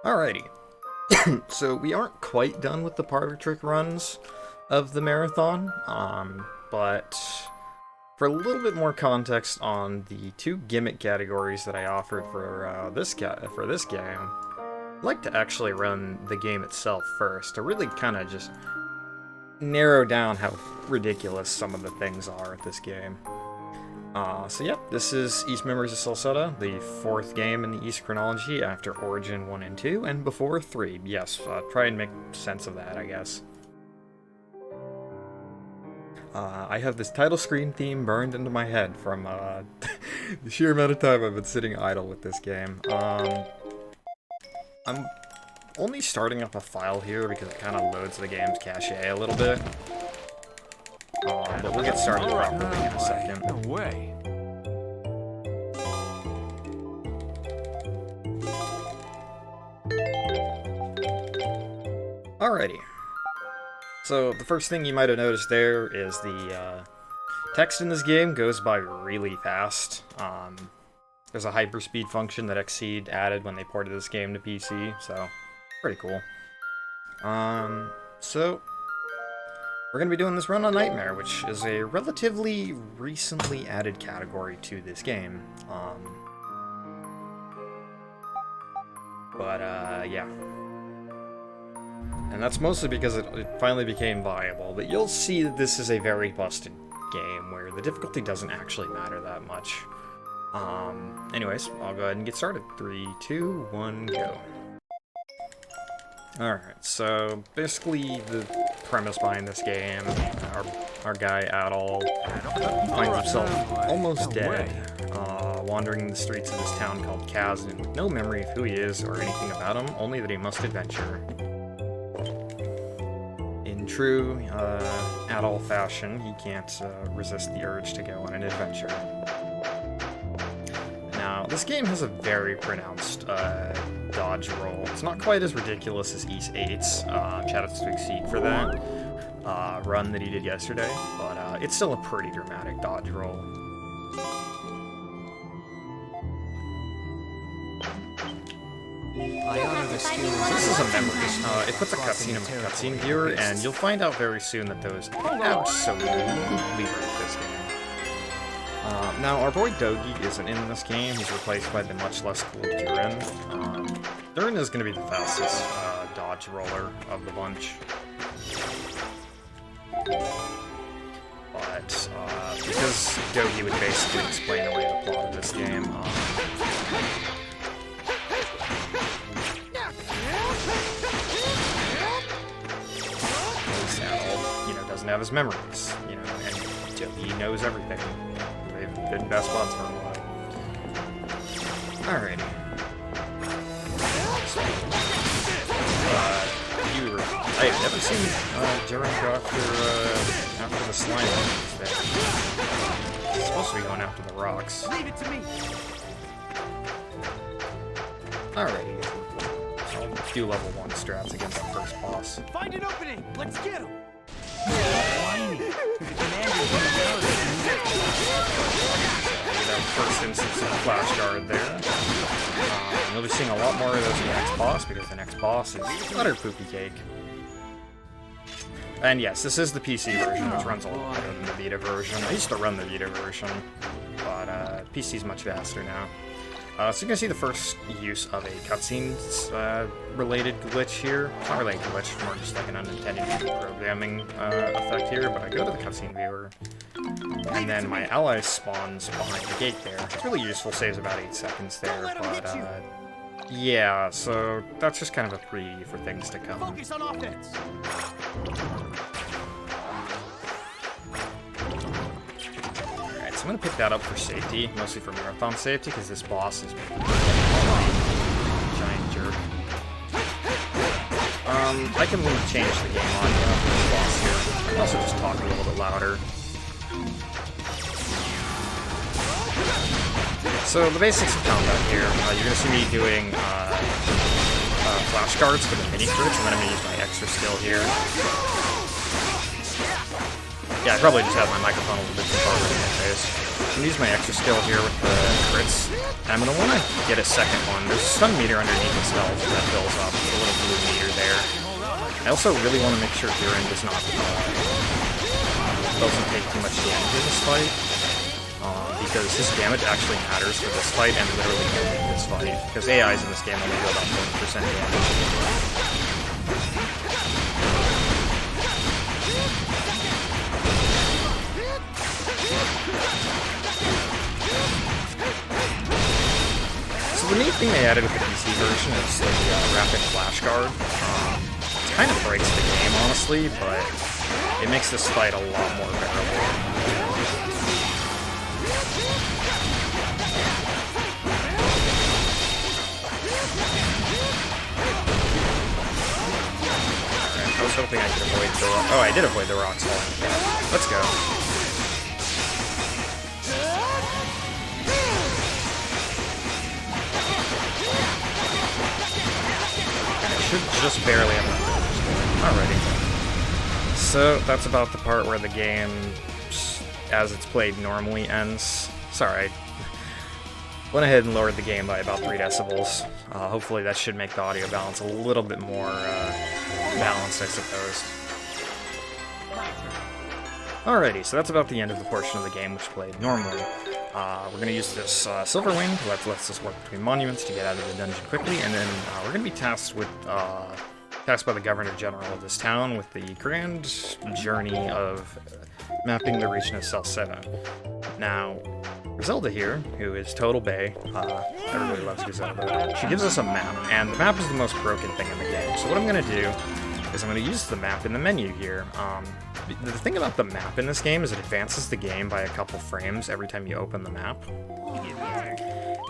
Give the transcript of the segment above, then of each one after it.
Alrighty. So we aren't quite done with the parlor trick runs of the marathon, but for a little bit more context on the two gimmick categories that I offered for this game, I'd like to actually run the game itself first to really kind of just narrow down how ridiculous some of the things are at this game. So yep, this is East Memories of Celceta, the fourth game in the East chronology after Origin 1 and 2, and before 3. Yes, try and make sense of that, I guess. I have this title screen theme burned into my head from the sheer amount of time I've been sitting idle with this game. I'm only starting up a file here because it kind of loads the game's cache a little bit. But we'll get started properly in a second. No way. Alrighty. So the first thing you might have noticed there is the text in this game goes by really fast. There's a hyperspeed function that Xseed added when they ported this game to PC, so pretty cool. So we're going to be doing this run on Nightmare, which is a relatively recently added category to this game. Yeah. And that's mostly because it finally became viable, but you'll see that this is a very busted game where the difficulty doesn't actually matter that much. Anyways, I'll go ahead and get started. 3, 2, 1, go. Alright, so basically the premise behind this game, our guy Adol finds himself almost dead, wandering the streets of this town called Kazan with no memory of who he is or anything about him, only that he must adventure. In true Adol fashion, he can't resist the urge to go on an adventure. Now, this game has a very pronounced dodge roll. It's not quite as ridiculous as East 8's, shoutouts to Exceed for that run that he did yesterday, but it's still a pretty dramatic dodge roll. This is a memory. It puts a cutscene in the cutscene viewer, and you'll find out very soon that those absolutely break this game. Now, our boy Dogi isn't in this game. He's replaced by the much less cool Durin. Durin is going to be the fastest dodge roller of the bunch. But because Dogi would basically explain away the plot of this game, doesn't have his memories, and Dogi knows everything. They've been best buds for a while. Alrighty. So, I haven't seen Durin go after the slime today. He's supposed to be going after the rocks. Leave it to me. Alrighty. I'll do level 1 strats against the first boss. Find an opening. Let's get him. First instance of the flash guard there. You'll be seeing a lot more of those in the next boss, because the next boss is utter poopy cake. And yes, this is the PC version, which runs a lot better than the Vita version. I used to run the Vita version, but PC's much faster now. So you're going to see the first use of a cutscenes related glitch here. Not related glitch, more just like an unintended programming effect here, but I go to the cutscene viewer, and then my ally spawns behind the gate there. It's really useful, saves about 8 seconds there, but yeah, so that's just kind of a preview for things to come. Focus on offense. I'm going to pick that up for safety, mostly for marathon safety, because this boss is a giant jerk. I can change the game audio for this boss here. I can also just talk a little bit louder. So the basics of combat here, you're going to see me doing flash guards for the mini crits, and then I'm going to use my extra skill here. Yeah, I probably just had my microphone a little bit too far away from my face. I'm gonna use my extra skill here with the crits. And I'm gonna wanna get a second one. There's a stun meter underneath its health that fills up. There's a little blue meter there. I also really wanna make sure Durin does not doesn't take too much damage in this fight. Because his damage actually matters for this fight and literally in this fight. Because AIs in this game only do about 40% damage. So the main thing they added with the PC version is the rapid flash guard. It kind of breaks the game, honestly, but it makes this fight a lot more bearable. I was hoping I could avoid the rock. Oh, I did avoid the rocks falling down. Let's go. And I should just barely have enough. Alrighty. So, that's about the part where the game, as it's played normally, ends. Sorry, I went ahead and lowered the game by about 3 decibels. Hopefully that should make the audio balance a little bit more balanced, I suppose. Alrighty, so that's about the end of the portion of the game which played normally. We're going to use this Silver Wing to let us work between monuments to get out of the dungeon quickly, and then we're going to be tasked by the Governor General of this town with the grand journey of mapping the region of Celceta. Now, Griselda here, who is Total Bay, everybody loves Griselda, she gives us a map, and the map is the most broken thing in the game. So what I'm going to do is I'm going to use the map in the menu here. The thing about the map in this game is it advances the game by a couple frames every time you open the map.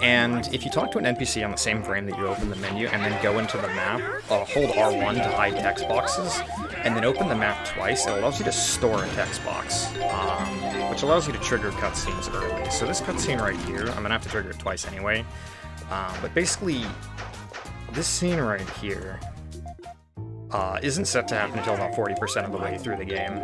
And if you talk to an NPC on the same frame that you open the menu and then go into the map, hold R1 to hide text boxes, and then open the map twice, it allows you to store a text box, which allows you to trigger cutscenes early. So this cutscene right here, I'm going to have to trigger it twice anyway, but basically, this scene right here isn't set to happen until about 40% of the way through the game.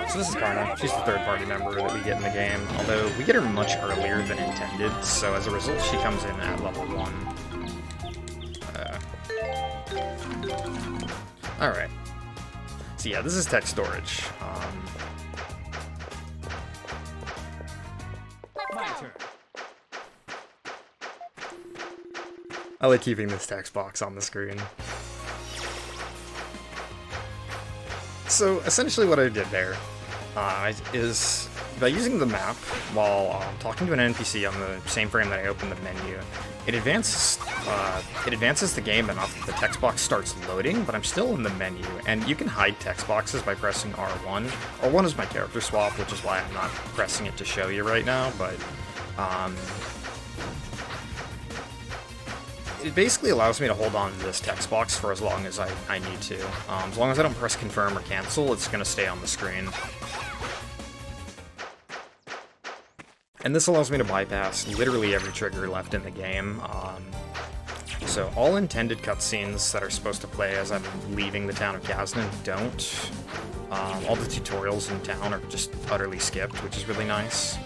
So this is Karna. She's the third-party member that we get in the game, although we get her much earlier than intended, so as a result she comes in at level 1. Alright. So yeah, this is text storage. My turn. I like keeping this text box on the screen. So essentially what I did there is by using the map while talking to an NPC on the same frame that I opened the menu, it advances the game enough that the text box starts loading, but I'm still in the menu, and you can hide text boxes by pressing R1. R1 is my character swap, which is why I'm not pressing it to show you right now, but it basically allows me to hold on to this text box for as long as I need to. As long as I don't press confirm or cancel, it's going to stay on the screen. And this allows me to bypass literally every trigger left in the game. So all intended cutscenes that are supposed to play as I'm leaving the town of Kaznan don't. All the tutorials in town are just utterly skipped, which is really nice.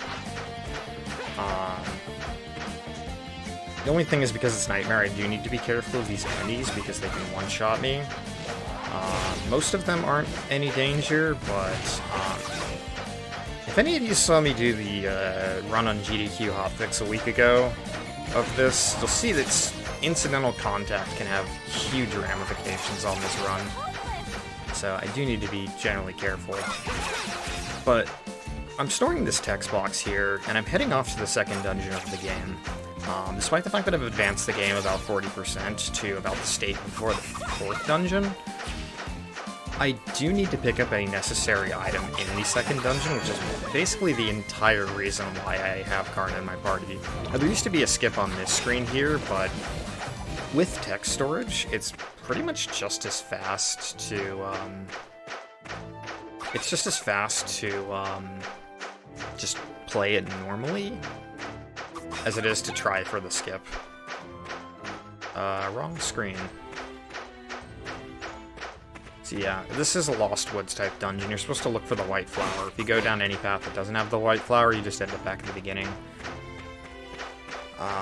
The only thing is, because it's Nightmare, I do need to be careful of these enemies because they can one-shot me. Most of them aren't any danger, but if any of you saw me do the run on GDQ hotfix a week ago of this, you'll see that incidental contact can have huge ramifications on this run. So I do need to be generally careful. But I'm storing this text box here, and I'm heading off to the second dungeon of the game. Despite the fact that I've advanced the game about 40% to about the state before the fourth dungeon, I do need to pick up a necessary item in the second dungeon, which is basically the entire reason why I have Karna in my party. Now, there used to be a skip on this screen here, but with text storage, it's pretty much just as fast to, just play it normally as it is to try for the skip. Wrong screen. So yeah, this is a Lost Woods type dungeon. You're supposed to look for the white flower. If you go down any path that doesn't have the white flower, you just end up back at the beginning.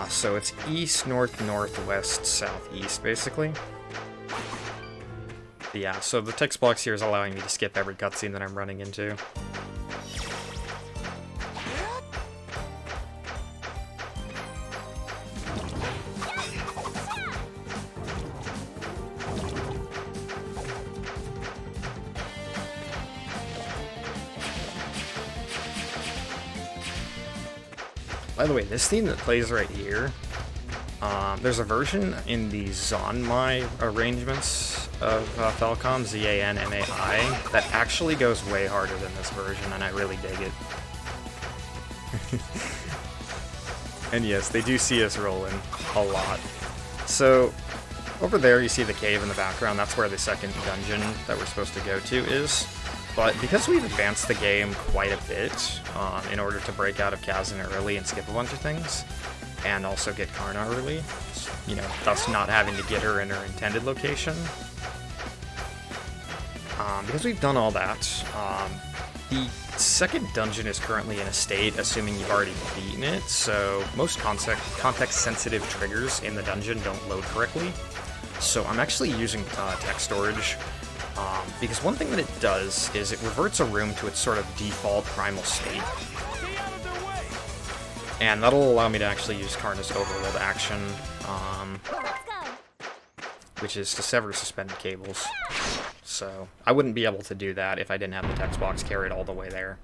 So it's east, north, northwest, southeast, basically. But yeah, so the text box here is allowing me to skip every cutscene that I'm running into. By the way, this theme that plays right here, there's a version in the Zanmai arrangements of Falcom, Z-A-N-M-A-I, that actually goes way harder than this version, and I really dig it. And yes, they do see us rolling a lot. So, over there you see the cave in the background, that's where the second dungeon that we're supposed to go to is. But because we've advanced the game quite a bit, in order to break out of Kazan early and skip a bunch of things, and also get Karna early, you know, thus not having to get her in her intended location. Because we've done all that, the second dungeon is currently in a state, assuming you've already beaten it, so most context-sensitive triggers in the dungeon don't load correctly. So I'm actually using text storage. Because one thing that it does is it reverts a room to its sort of default primal state. And that'll allow me to actually use Karna's overworld action, which is to sever suspended cables. So I wouldn't be able to do that if I didn't have the text box carried all the way there.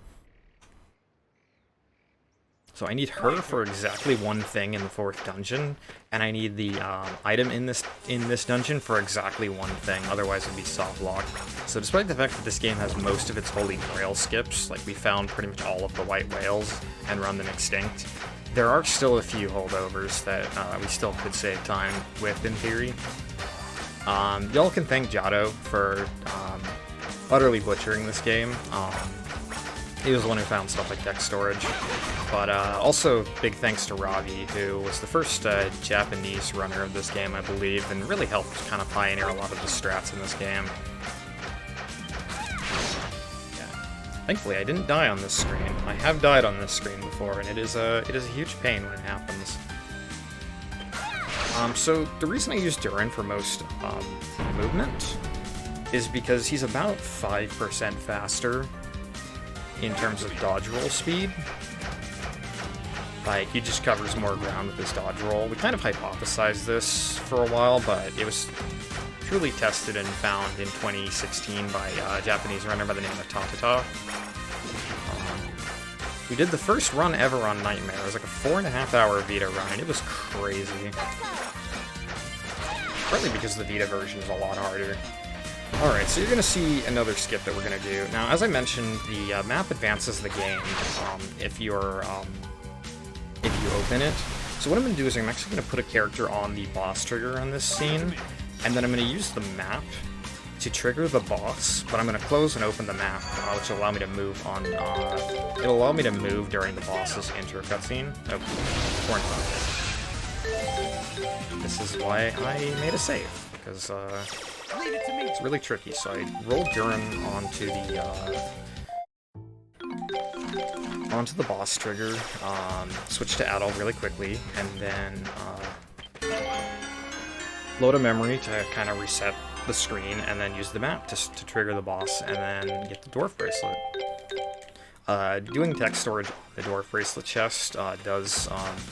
So I need her for exactly one thing in the fourth dungeon, and I need the item in this dungeon for exactly one thing, otherwise it'd be soft lock. So despite the fact that this game has most of its holy grail skips, like we found pretty much all of the white whales and run them extinct, there are still a few holdovers that we still could save time with in theory. Y'all can thank Jado for utterly butchering this game. He was the one who found stuff like text storage. But also, big thanks to Ravi, who was the first Japanese runner of this game, I believe, and really helped kind of pioneer a lot of the strats in this game. Yeah. Thankfully, I didn't die on this screen. I have died on this screen before, and it is a huge pain when it happens. So the reason I use Durin for most movement is because he's about 5% faster in terms of dodge roll speed. Like, he just covers more ground with his dodge roll. We kind of hypothesized this for a while, but it was truly tested and found in 2016 by a Japanese runner by the name of Tatata. We did the first run ever on Nightmare. It was like a 4.5-hour Vita run, and it was crazy. Partly because the Vita version is a lot harder. Alright, so you're going to see another skip that we're going to do. Now, as I mentioned, the map advances the game if you open it. So what I'm going to do is I'm actually going to put a character on the boss trigger on this scene, and then I'm going to use the map to trigger the boss, but I'm going to close and open the map, which will allow me to move on, it'll allow me to move during the boss's intro cutscene. Oh, corn pocket. This is why I made a save, because, it's really tricky, so I rolled Durin onto the boss trigger, switch to Adult really quickly, and then load a memory to kind of reset the screen, and then use the map to trigger the boss, and then get the dwarf bracelet. Doing text storage on the dwarf bracelet chest does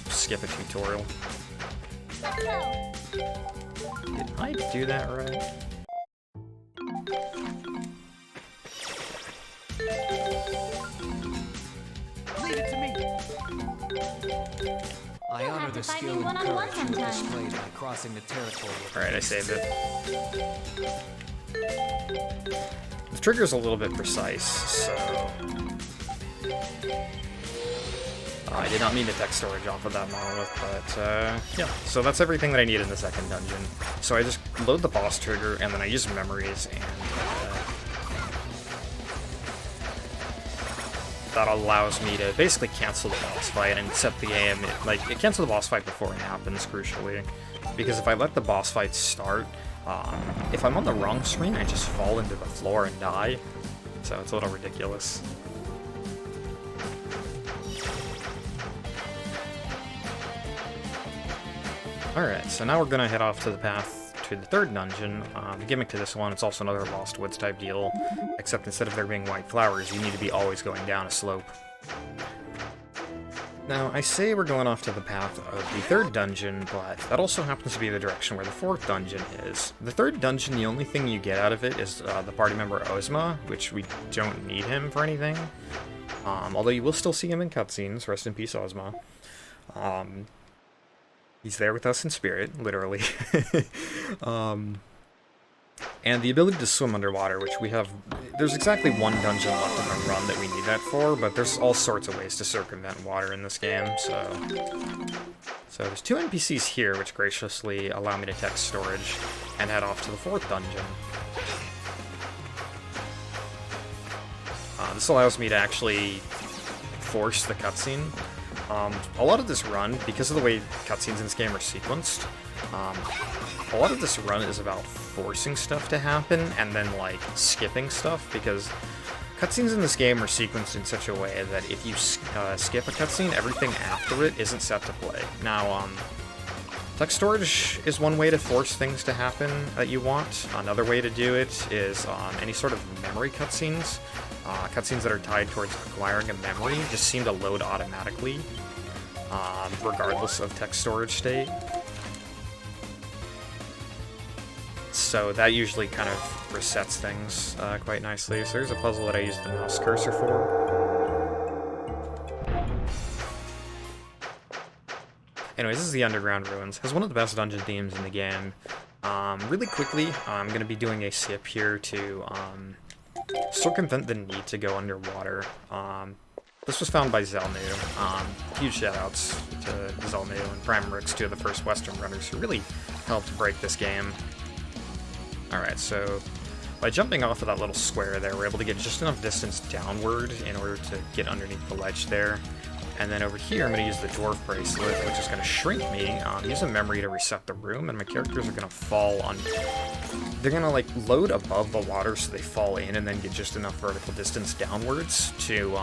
skip a tutorial. Did I do that right? Leave it to me. I honor the skill and courage you have displayed by crossing the territory. Alright, I saved it. The trigger's a little bit precise, so... I did not mean to text storage off of that monolith, but yeah. So that's everything that I need in the second dungeon. So I just load the boss trigger, and then I use memories, and that allows me to basically cancel the boss fight and set the game. It cancels the boss fight before it happens, crucially. Because if I let the boss fight start, If I'm on the wrong screen, I just fall into the floor and die. So it's a little ridiculous. Alright, so now we're gonna head off to the path to the third dungeon. The gimmick to this one, it's also another Lost Woods type deal, except instead of there being white flowers, you need to be always going down a slope. Now, I say we're going off to the path of the third dungeon, but that also happens to be the direction where the fourth dungeon is. The third dungeon, the only thing you get out of it is the party member Ozma, which we don't need him for anything. Although you will still see him in cutscenes. Rest in peace, Ozma. He's there with us in spirit, literally. And the ability to swim underwater, which we have... There's exactly one dungeon left in the run that we need that for, but there's all sorts of ways to circumvent water in this game, so there's 2 NPCs here, which graciously allow me to text storage and head off to the fourth dungeon. This allows me to actually force the cutscene. A lot of this run, because of the way cutscenes in this game are sequenced, a lot of this run is about forcing stuff to happen and then, like, skipping stuff, because cutscenes in this game are sequenced in such a way that if you skip a cutscene, everything after it isn't set to play. Now, text storage is one way to force things to happen that you want. Another way to do it is any sort of memory cutscenes. Cutscenes that are tied towards acquiring a memory just seem to load automatically, regardless of text storage state. So that usually kind of resets things quite nicely. So here's a puzzle that I used the mouse cursor for. Anyways, this is the Underground Ruins. It has one of the best dungeon themes in the game. Really quickly, I'm going to be doing a skip here to circumvent the need to go underwater. This was found by Zelnu. Huge shoutouts to Zelnu and Primarix, 2 of the first Western runners who really helped break this game. Alright, so by jumping off of that little square there, we're able to get just enough distance downward in order to get underneath the ledge there. And then over here, I'm going to use the Dwarf Bracelet, which is going to shrink me, use a memory to reset the room, and my characters are going to fall on... They're going to, like, load above the water so they fall in and then get just enough vertical distance downwards to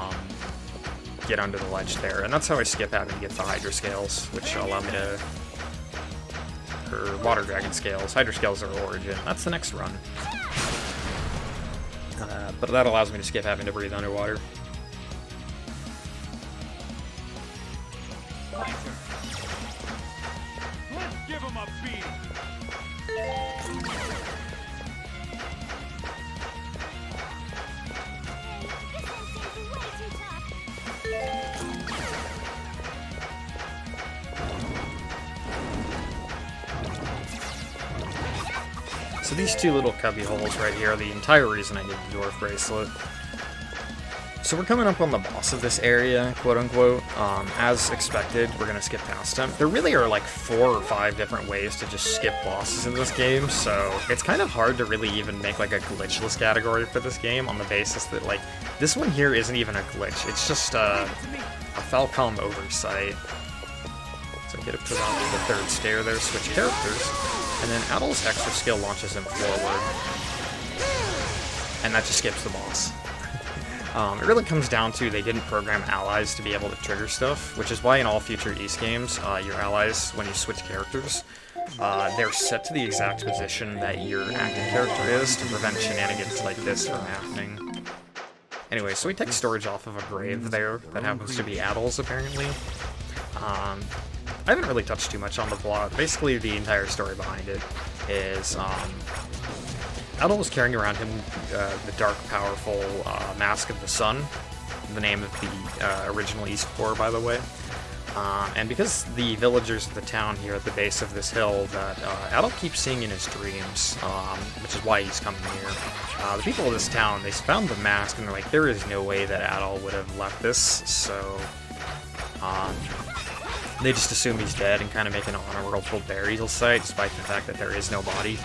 get under the ledge there. And that's how I skip having to get the Hydra Scales, which allow me to... or Water Dragon Scales. Hydra Scales are Origin. That's the next run. But that allows me to skip having to breathe underwater. Let's give him a beat. So these 2 little cubby holes right here are the entire reason I need the Dwarf Bracelet. So we're coming up on the boss of this area, quote-unquote. As expected, we're going to skip past him. There really are like 4 or 5 different ways to just skip bosses in this game, so it's kind of hard to really even make like a glitchless category for this game on the basis that, like, this one here isn't even a glitch. It's just a Falcom oversight. So get up to the 3rd stair there, switch characters, and then Adel's extra skill launches him forward. And that just skips the boss. It really comes down to they didn't program allies to be able to trigger stuff, which is why in all future East games, your allies, when you switch characters, they're set to the exact position that your active character is to prevent shenanigans like this from happening. Anyway, so we take storage off of a grave there that happens to be Adel's, apparently. I haven't really touched too much on the plot. Basically, the entire story behind it is, Adel was carrying around him the dark, powerful Mask of the Sun, the name of the original East Corps, by the way. And because the villagers of the town here at the base of this hill that Adel keeps seeing in his dreams, which is why he's coming here, the people of this town, they found the mask and they're like, there is no way that Adel would have left this, so they just assume he's dead and kind of make an honorable burial site, despite the fact that there is no body.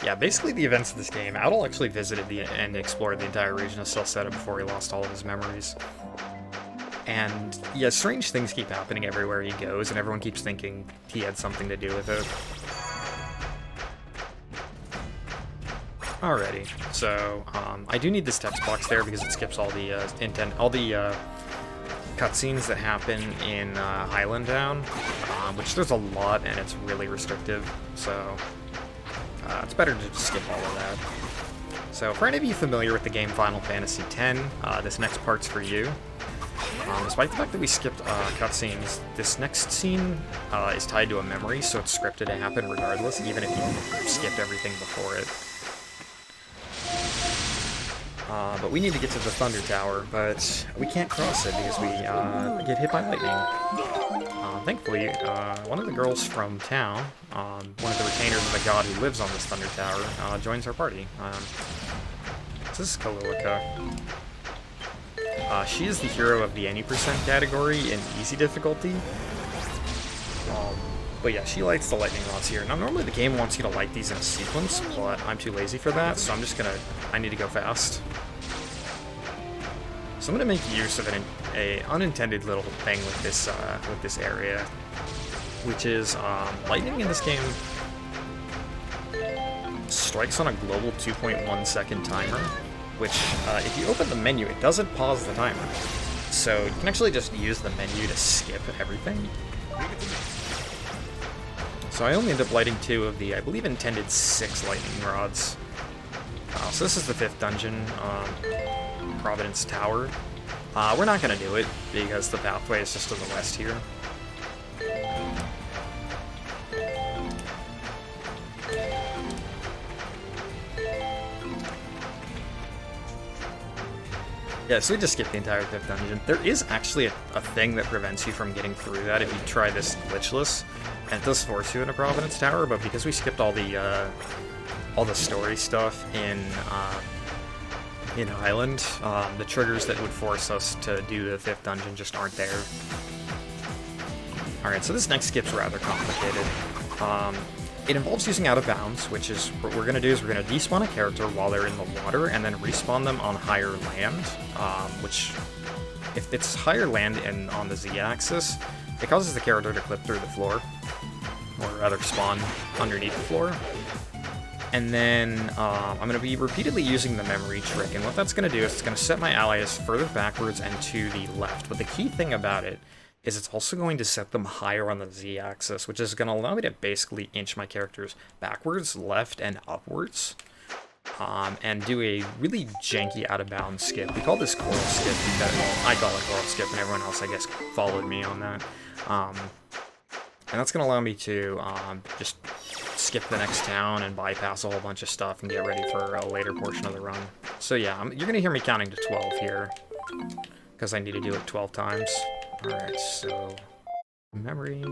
Yeah, basically the events of this game, Adel actually visited and explored the entire region of Celceta before he lost all of his memories. And yeah, strange things keep happening everywhere he goes, and everyone keeps thinking he had something to do with it. Alrighty, so I do need this text box there because it skips all the cutscenes that happen in Highland Town, which there's a lot and it's really restrictive, so it's better to just skip all of that. So for any of you familiar with the game Final Fantasy X, this next part's for you. Despite the fact that we skipped cutscenes, this next scene is tied to a memory, so it's scripted to happen regardless, even if you skipped everything before it. But we need to get to the Thunder Tower, but we can't cross it because we get hit by lightning. Thankfully, one of the girls from town, one of the retainers of the god who lives on this Thunder Tower, joins our party. This is Kalilica. She is the hero of the any percent category in easy difficulty. But yeah, she lights the lightning rods here. Now, normally the game wants you to light these in a sequence, but I'm too lazy for that, so I need to go fast. So I'm gonna make use of an unintended little thing with this area, which is lightning in this game strikes on a global 2.1 second timer, which if you open the menu, it doesn't pause the timer. So you can actually just use the menu to skip everything. So I only end up lighting 2 of the, I believe, intended 6 lightning rods. So this is the 5th dungeon, Providence Tower. We're not going to do it, because the pathway is just to the west here. Yeah, so we just skipped the entire 5th dungeon. There is actually a thing that prevents you from getting through that if you try this glitchless, and it does force you into Providence Tower, but because we skipped all the story stuff in Highland, the triggers that would force us to do the 5th dungeon just aren't there. Alright, so this next skip's rather complicated. It involves using out of bounds, which is what we're going to do is we're going to despawn a character while they're in the water and then respawn them on higher land, which, if it's higher land and on the Z-axis, it causes the character to clip through the floor, or rather spawn underneath the floor. And then I'm going to be repeatedly using the memory trick, and what that's going to do is it's going to set my allies further backwards and to the left, but the key thing about it is it's also going to set them higher on the Z-axis, which is going to allow me to basically inch my characters backwards, left, and upwards, and do a really janky out-of-bounds skip. We call this coral skip because, well, I call it coral skip, and everyone else, I guess, followed me on that. And that's going to allow me to just skip the next town and bypass a whole bunch of stuff and get ready for a later portion of the run. So yeah, you're going to hear me counting to 12 here, because I need to do it 12 times. Alright, so memory,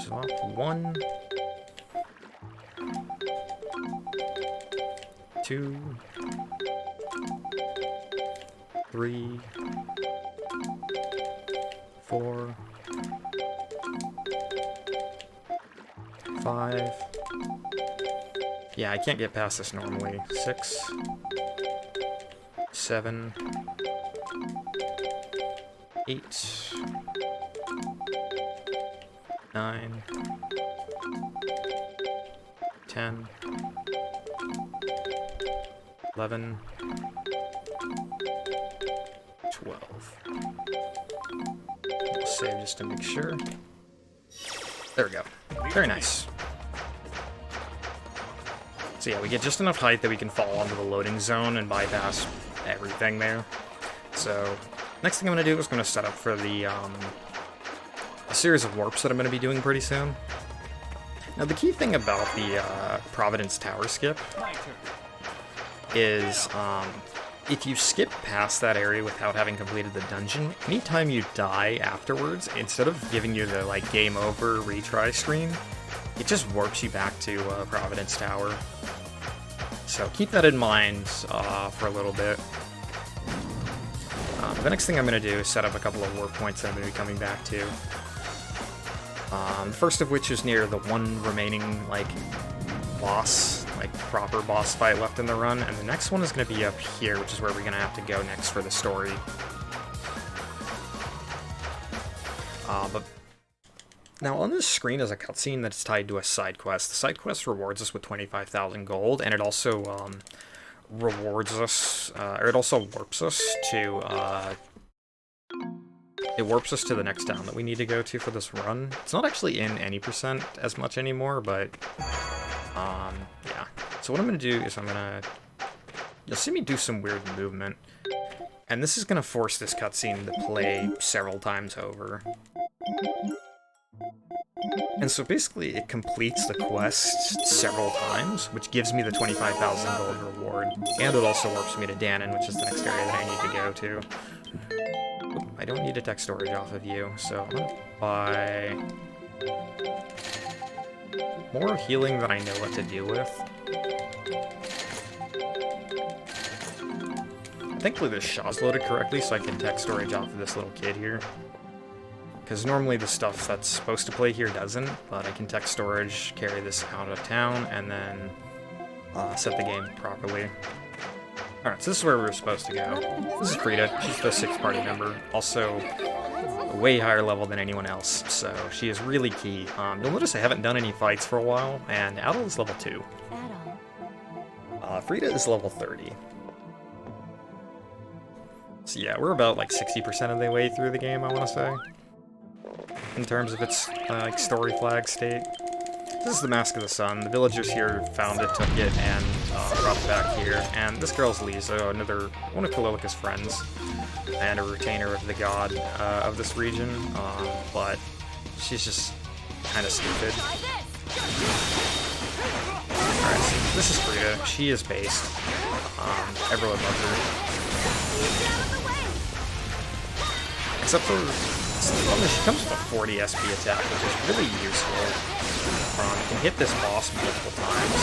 swap 1, 2, 3, 4, 5. Yeah, I can't get past this normally. 6, 7, 8, 9, 10, 11, 12. We'll save just to make sure. There we go. Very nice. So yeah, we get just enough height that we can fall onto the loading zone and bypass everything there. So next thing I'm going to do is going to set up for the a series of warps that I'm going to be doing pretty soon. Now the key thing about the Providence Tower skip is if you skip past that area without having completed the dungeon, anytime you die afterwards, instead of giving you the like game over retry screen, it just warps you back to Providence Tower. So keep that in mind for a little bit. The next thing I'm going to do is set up a couple of warp points that I'm going to be coming back to. The first of which is near the one remaining, like, boss, like, proper boss fight left in the run, and the next one is going to be up here, which is where we're going to have to go next for the story. But now on this screen is a cutscene that's tied to a side quest. The side quest rewards us with 25,000 gold, and it also rewards us, or it also warps us to, it warps us to the next town that we need to go to for this run. It's not actually in any percent as much anymore, but, yeah. So what I'm going to do is you'll see me do some weird movement, and this is going to force this cutscene to play several times over. And so basically it completes the quest several times, which gives me the 25,000 gold reward, and it also warps me to Danon, which is the next area that I need to go to. Oop, I don't need a tech storage off of you, so I'm gonna buy more healing than I know what to do with. Thankfully this shot's loaded correctly, so I can tech storage off of this little kid here. Because normally the stuff that's supposed to play here doesn't, but I can tech storage, carry this out of town, and then set the game properly. Alright, so this is where we were supposed to go. This is Frida. She's the 6th party member. Also, a way higher level than anyone else, so she is really key. You'll notice I haven't done any fights for a while, and Adel is level 2. Frida is level 30. So yeah, we're about like 60% of the way through the game, I want to say, in terms of its like story flag state. This is the Mask of the Sun. The villagers here found it, took it, and brought it back here. And this girl's Lisa, one of Kalilica's friends, and a retainer of the god of this region, but she's just kind of stupid. Alright, so this is Frida. She is based. Everyone loves her. Except for, she comes with a 40 SP attack, which is really useful. You can hit this boss multiple times.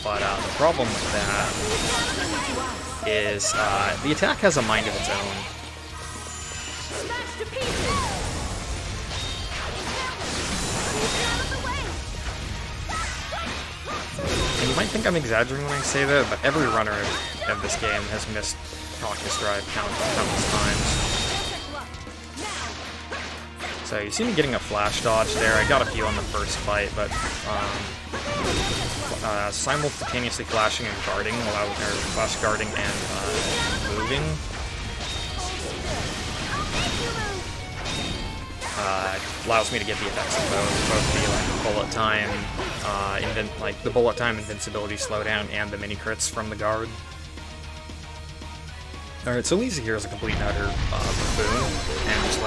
But the problem with that is the attack has a mind of its own. And you might think I'm exaggerating when I say that, but every runner of this game has missed Cactus Drive countless times. So you see me getting a flash dodge there. I got a few on the first fight, but simultaneously flashing and guarding, flash guarding and moving allows me to get the effects of both the bullet time, the bullet time invincibility slowdown, and the mini crits from the guard. Alright, so Lisa here is a complete and utter buffoon, and just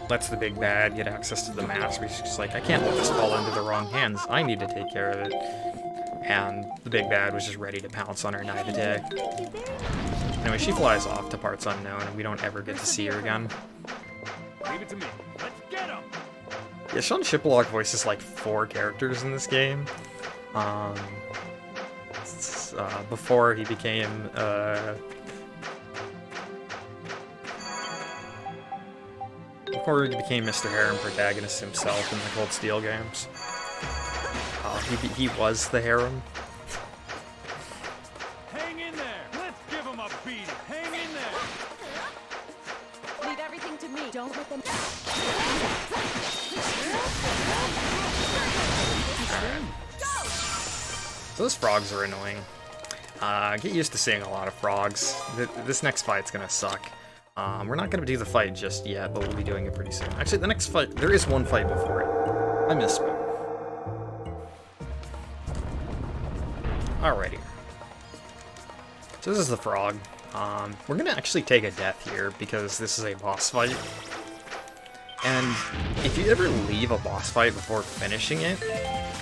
lets the big bad get access to the mask. She's just like, I can't let this fall into the wrong hands. I need to take care of it. And the big bad was just ready to pounce on her knife attack. Anyway, she flies off to parts unknown, and we don't ever get to see her again. Leave it to me. Let's get him. Yeah, Sean Shiplock voices like 4 characters in this game. Before he became Mr. Harem protagonist himself in the Cold Steel games. He was the Harem. Hang in there. Let's give him a beat. Hang in there. Leave everything to me. Don't let them. Those frogs are annoying. Get used to seeing a lot of frogs. This next fight's gonna suck. We're not gonna do the fight just yet, but we'll be doing it pretty soon. Actually, the next fight, there is one fight before it. I misspoke. Alrighty. So this is the frog. We're gonna actually take a death here because this is a boss fight. And if you ever leave a boss fight before finishing it,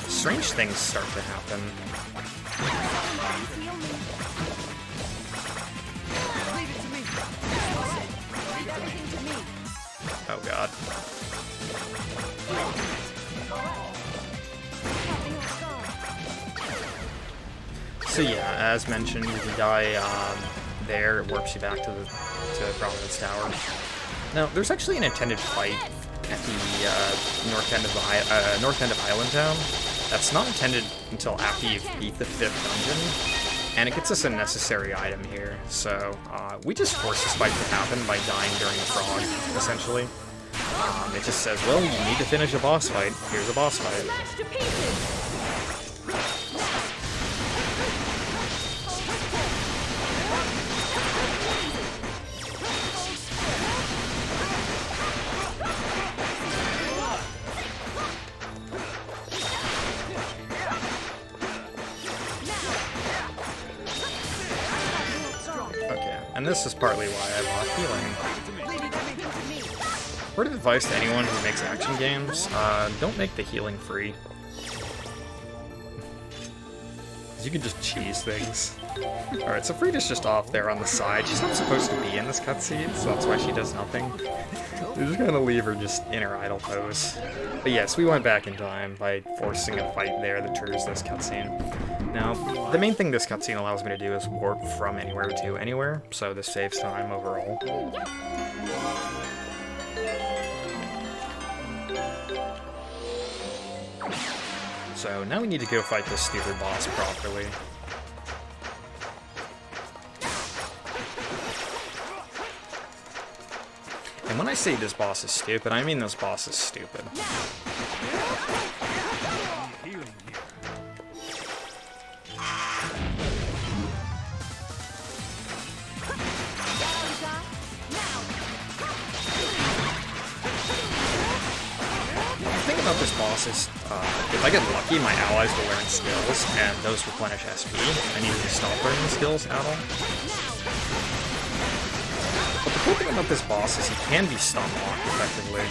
strange things start to happen. Oh god. So yeah, as mentioned, if you die there, it warps you back to Providence Tower. Now, there's actually an intended fight at the north end of Island Town. That's not intended until after you've beat the 5th dungeon. And it gets us a necessary item here, so we just force this fight to happen by dying during the frog, essentially. It just says, well, you need to finish a boss fight. Here's a boss fight. Smash to pieces. Okay, and this is partly why I bought healing. Leave everything to me. Word of advice to anyone who makes action games, don't make the healing free. You can just cheese things. Alright, so Frida's just off there on the side. She's not supposed to be in this cutscene, so that's why she does nothing. We're just gonna leave her just in her idle pose. But yes, we went back in time by forcing a fight there that triggers this cutscene. Now, the main thing this cutscene allows me to do is warp from anywhere to anywhere, so this saves time overall. So now we need to go fight this stupid boss properly. And when I say this boss is stupid, I mean this boss is stupid. Healing here. The thing about this boss is, if I get lucky, my allies will learn skills, and those replenish SP. I need to stop learning skills at all. But the cool thing about this boss is he can be stun locked effectively.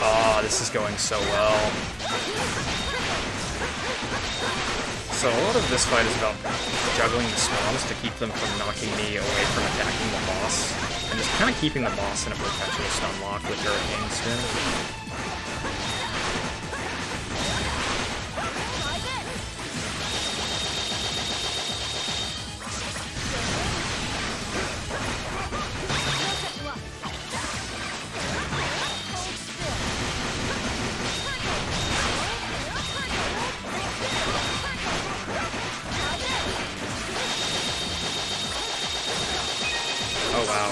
Ah, this is going so well. So a lot of this fight is about juggling the spawns to keep them from knocking me away from attacking the boss, and just kind of keeping the boss in a perpetual stun lock with Hurricane Spin. Oh wow,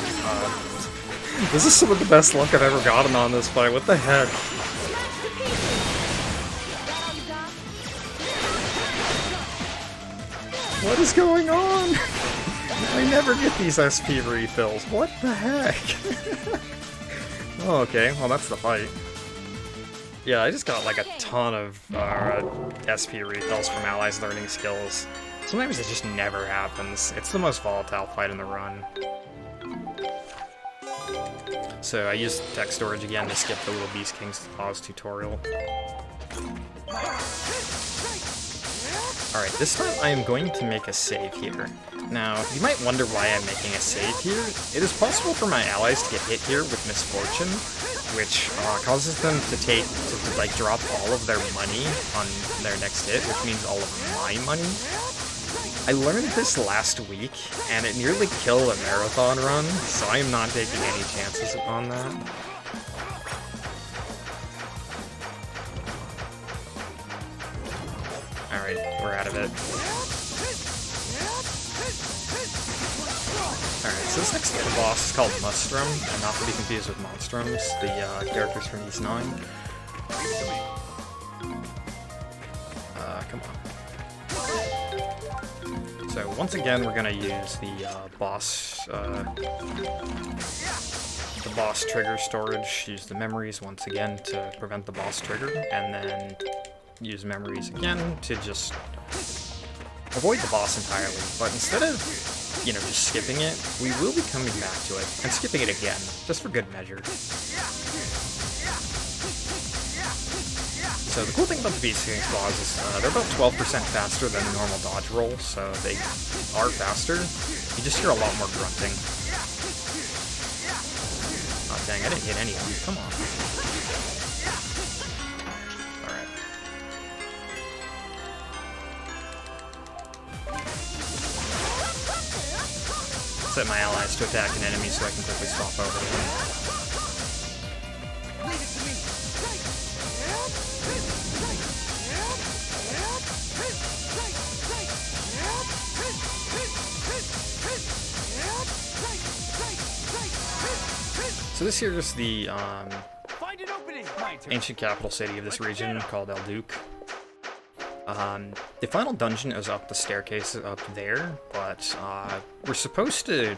this is some of the best luck I've ever gotten on this fight. What the heck? What is going on? I never get these SP refills. What the heck? Oh, okay, well that's the fight. Yeah, I just got like a ton of SP refills from allies learning skills. Sometimes it just never happens. It's the most volatile fight in the run. So I used tech storage again to skip the Little Beast King's Claws tutorial. Alright, this time I am going to make a save here. Now, you might wonder why I'm making a save here. It is possible for my allies to get hit here with misfortune, which causes them to like drop all of their money on their next hit, which means all of my money. I learned this last week, and it nearly killed a marathon run, so I am not taking any chances on that. Alright, we're out of it. Alright, so this next boss is called Mustrum, and not to be confused with Monstrums, the characters from East 9. Come on. So once again, we're gonna use the boss trigger storage. Use the memories once again to prevent the boss trigger, and then use memories again to just avoid the boss entirely. But instead of, you know, just skipping it, we will be coming back to it and skipping it again, just for good measure. So the cool thing about the Beast King's Claws is they're about 12% faster than the normal dodge roll, so they are faster. You just hear a lot more grunting. Oh dang, I didn't hit anyone. Come on. Alright. set my allies to attack an enemy so I can quickly swap over to them. So this here is the Find an opening. My turn. ancient capital city of this region called El Duque. The final dungeon is up the staircase up there, but we're supposed to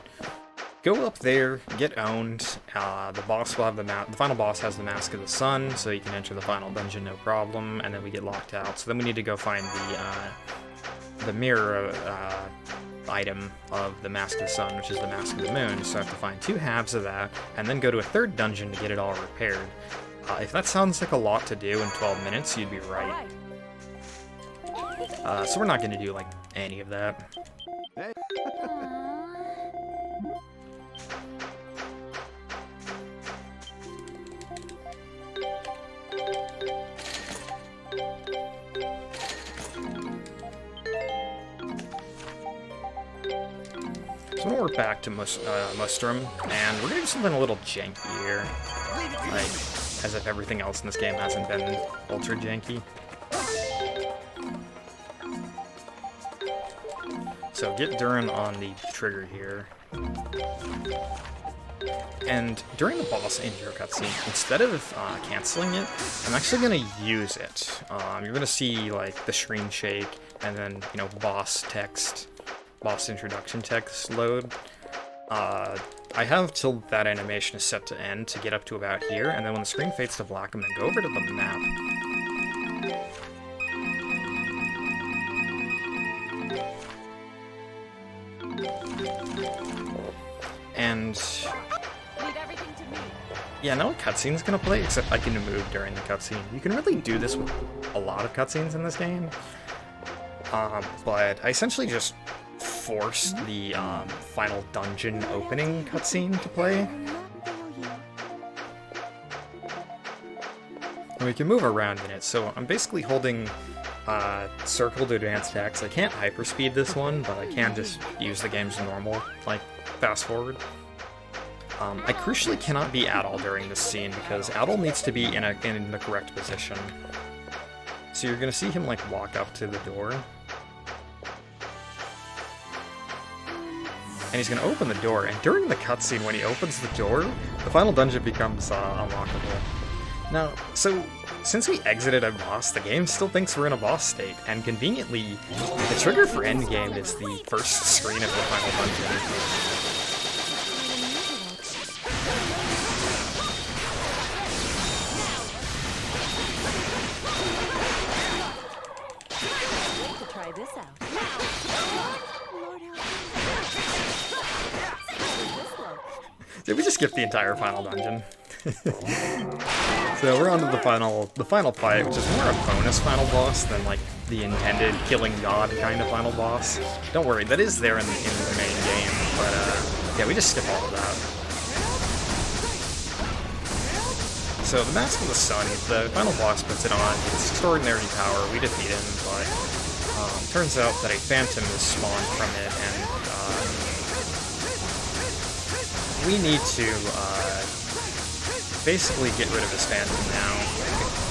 go up there, get owned. The boss will have the final boss has the Mask of the Sun, so you can enter the final dungeon no problem, and then we get locked out. So then we need to go find the mirror item of the Mask of the Sun, which is the Mask of the Moon. So I have to find 2 halves of that, and then go to a 3rd dungeon to get it all repaired. If that sounds like a lot to do in 12 minutes, you'd be right. So we're not going to do, like, any of that. So now we're back to Mustrum, and we're going to do something a little janky here. Like, as if everything else in this game hasn't been ultra janky. So get Durin on the trigger here. And during the boss intro cutscene, instead of canceling it, I'm actually going to use it. You're going to see, like, the screen shake, and then, you know, boss introduction text load. I have till that animation is set to end to get up to about here, and then when the screen fades to black, I'm going to go over to the map. And yeah, now a cutscene's gonna play, except I can move during the cutscene. You can really do this with a lot of cutscenes in this game, but I essentially just forced the final dungeon opening cutscene to play. And we can move around in it, so I'm basically holding circle to advance attacks. I can't hyperspeed this one, but I can just use the game's normal, like, fast forward. I crucially cannot be Adol during this scene because Adol needs to be in the correct position. So you're gonna see him, like, walk up to the door. And he's gonna open the door, and during the cutscene when he opens the door, the final dungeon becomes unlockable. Now, so since we exited a boss, the game still thinks we're in a boss state, and conveniently, the trigger for endgame is the first screen of the final dungeon. Try this out. Did we just skip the entire final dungeon? So we're on to the final fight, which is more a bonus final boss than, like, the intended killing god kind of final boss. Don't worry, that is there in the main game, but yeah, we just skip all of that. So the Mask of the Sun, the final boss puts it on. It's extraordinary power. We defeat him, but turns out that a phantom is spawned from it, and we need to basically get rid of this phantom now.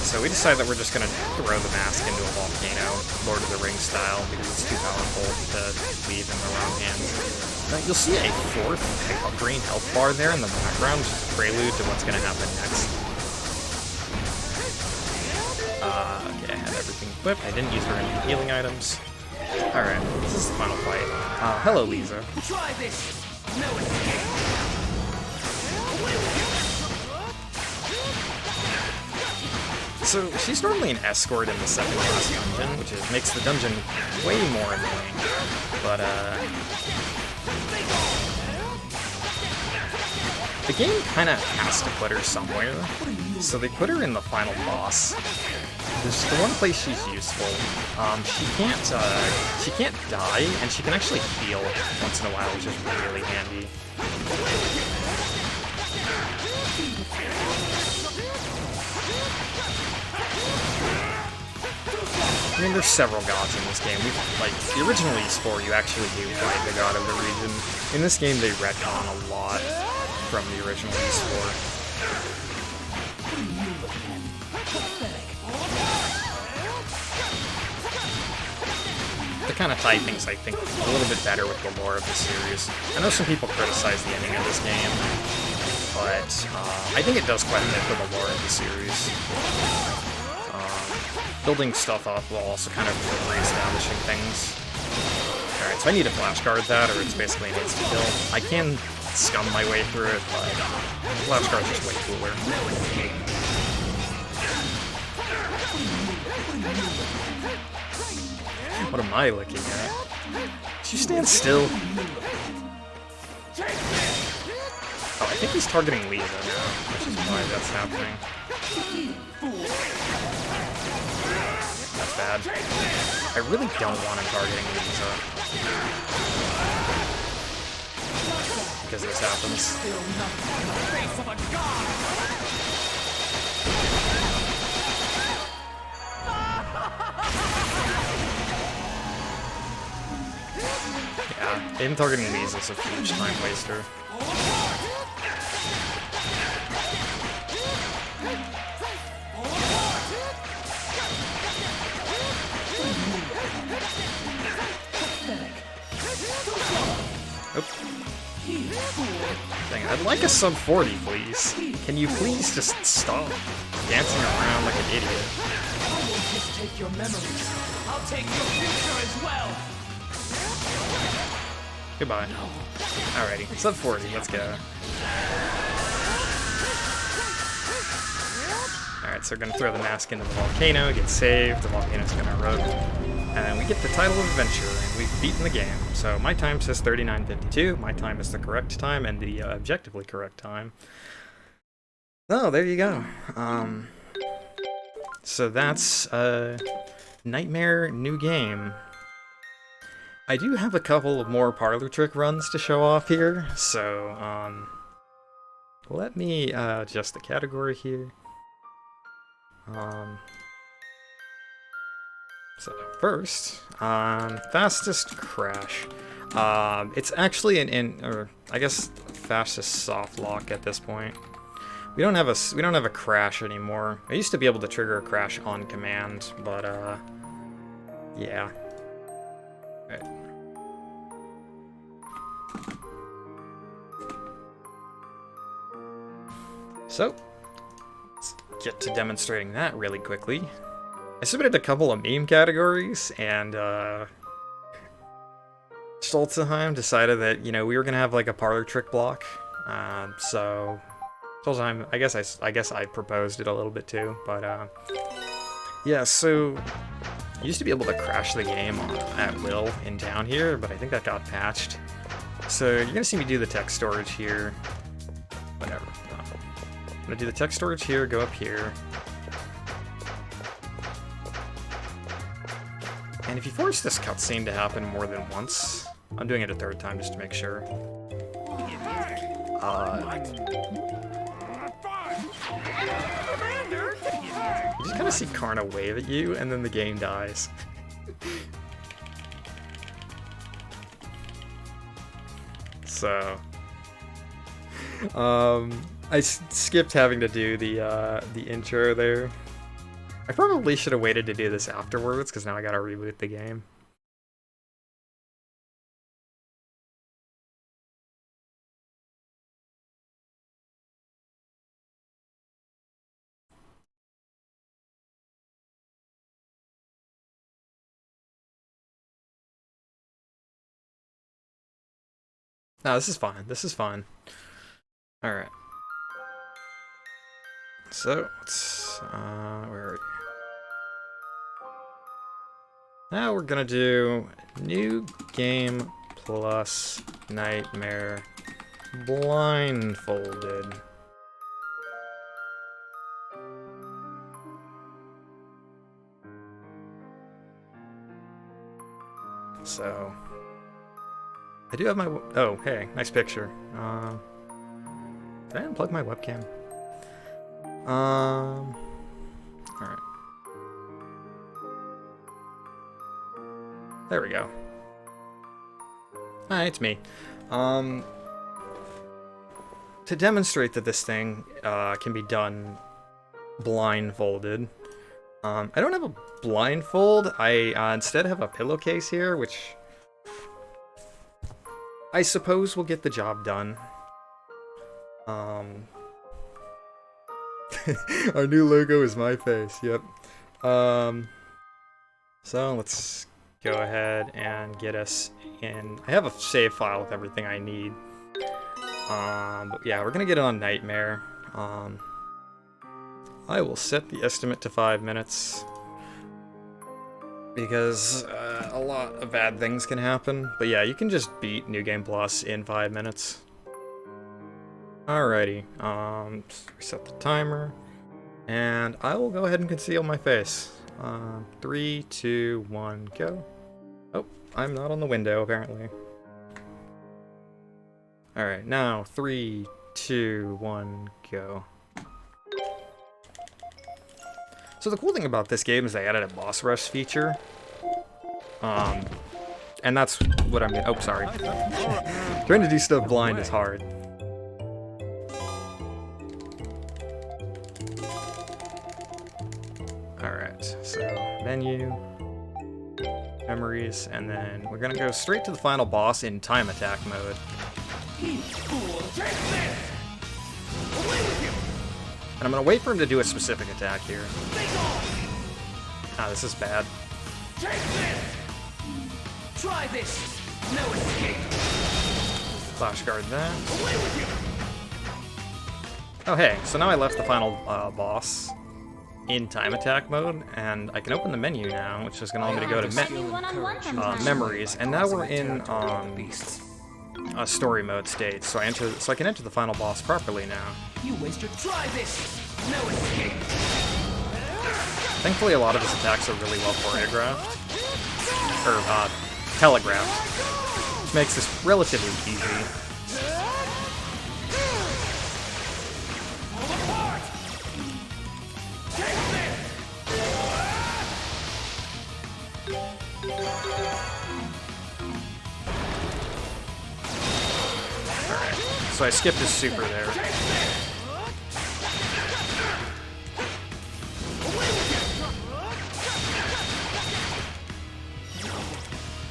So we decide that we're just going to throw the mask into a volcano, Lord of the Rings style, because it's too powerful to leave in the wrong hands. Now, you'll see a 4th green health bar there in the background, which is a prelude to what's going to happen next. Okay, I had everything equipped. I didn't use very many healing items. Alright, this is the final fight. Hello, Lisa. Try this. No escape. So, she's normally an escort in the 2nd last dungeon, which makes the dungeon way more annoying. But, the game kind of has to put her somewhere, so they put her in the final boss. This is the one place she's useful. She can't die, and she can actually heal once in a while, which is really handy. I mean, there's several gods in this game. Like, the original East 4, you actually do fight the god of the region. In this game, they retcon a lot from the original East 4. To kind of tie things, I think, a little bit better with the lore of the series. I know some people criticize the ending of this game, but I think it does quite a bit for the lore of the series. Building stuff up while also kind of re-establishing things. Alright, so I need to flashguard that, or it's basically an insta-kill. I can scum my way through it, but flashguard's just way cooler. What am I looking at? Did you stand still? Oh, I think he's targeting Lisa now, which is why that's happening. That's bad. I really don't want him targeting Lisa. Because this happens. Yeah, him targeting Lisa is a huge time waster. Oop. Dang, I'd like a sub 40, please. Can you please just stop dancing around like an idiot? I won't just take your memories. I'll take your future as well. Goodbye. Alrighty, sub 40, let's go. Alright, so we're gonna throw the mask into the volcano, get saved, the volcano's gonna erupt, and we get the title of adventure, and we've beaten the game. So my time says 39:52, my time is the correct time, and the objectively correct time. Oh, there you go. So that's Nightmare New Game. I do have a couple of more parlor trick runs to show off here, so let me adjust the category here. So first, fastest crash. It's actually or I guess fastest soft lock at this point. We don't have a crash anymore. I used to be able to trigger a crash on command, but yeah. Right. So, let's get to demonstrating that really quickly. I submitted a couple of meme categories, and Stolzenheim decided that, you know, we were gonna have like a parlor trick block. So Stolzenheim, I guess I proposed it a little bit too, but yeah. So I used to be able to crash the game at will in town here, but I think that got patched. So you're gonna see me do the text storage here. Whatever. I'm gonna do the text storage here. Go up here. And if you force this cutscene to happen more than once, I'm doing it a third time just to make sure. You just kind of see Karna wave at you, and then the game dies. So, I skipped having to do the intro there. I probably should have waited to do this afterwards, because now I gotta reboot the game. No, this is fine. This is fine. Alright. So, let's, where are we? Now we're gonna do new game plus Nightmare Blindfolded. So, I do have my, oh, hey, nice picture. Did I unplug my webcam? Alright. There we go. Hi, it's me. To demonstrate that this thing can be done blindfolded, I don't have a blindfold. I instead have a pillowcase here, which I suppose will get the job done. Our new logo is my face, yep. So let's go ahead and get us in. I have a save file with everything I need. But yeah, we're gonna get it on Nightmare. I will set the estimate to 5 minutes because a lot of bad things can happen. But yeah, you can just beat New Game Plus in 5 minutes. Alrighty, reset the timer, and I will go ahead and conceal my face. 3, 2, 1, go. Oh, I'm not on the window apparently. Alright, now 3, 2, 1, go. So the cool thing about this game is they added a boss rush feature. And that's what I'm oh, sorry. Trying to do stuff blind is hard. Alright, so menu, memories, and then we're gonna go straight to the final boss in time attack mode. And I'm gonna wait for him to do a specific attack here. Ah, this is bad. Try this. No escape. Flash guard that. Oh hey, so now I left the final boss in time attack mode, and I can open the menu now, which is gonna allow me to go to memories, and now we're in a story mode state, so I can enter the final boss properly now. You wasted. Try this. No escape. Thankfully, a lot of his attacks are really well choreographed, or telegraphed, which makes this relatively easy. Alright, so I skipped his super there.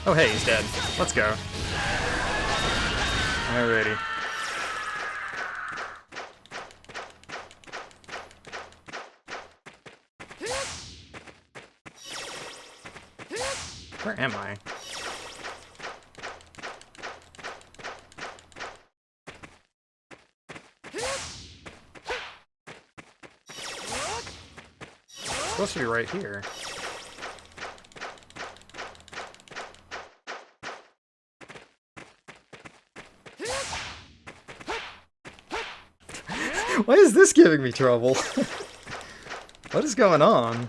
Oh hey, he's dead. Let's go. Alrighty. Where am I? It's supposed to be right here. Why is this giving me trouble? What is going on?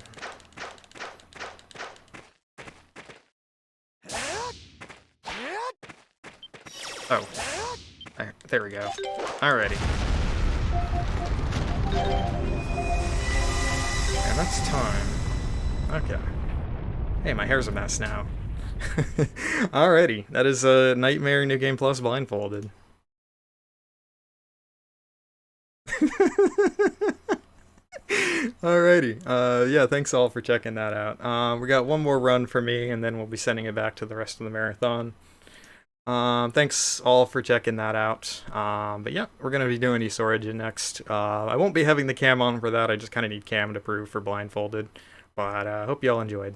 Oh. There we go. Alrighty. And that's time. Okay. Hey, my hair's a mess now. Alrighty. That is a Nightmare New Game Plus Blindfolded. Alrighty, yeah, thanks all for checking that out. We got one more run for me, and then we'll be sending it back to the rest of the marathon. Thanks all for checking that out. But yeah, we're gonna be doing East Origin next. I won't be having the cam on for that, I just kind of need cam to prove for Blindfolded. But hope y'all enjoyed.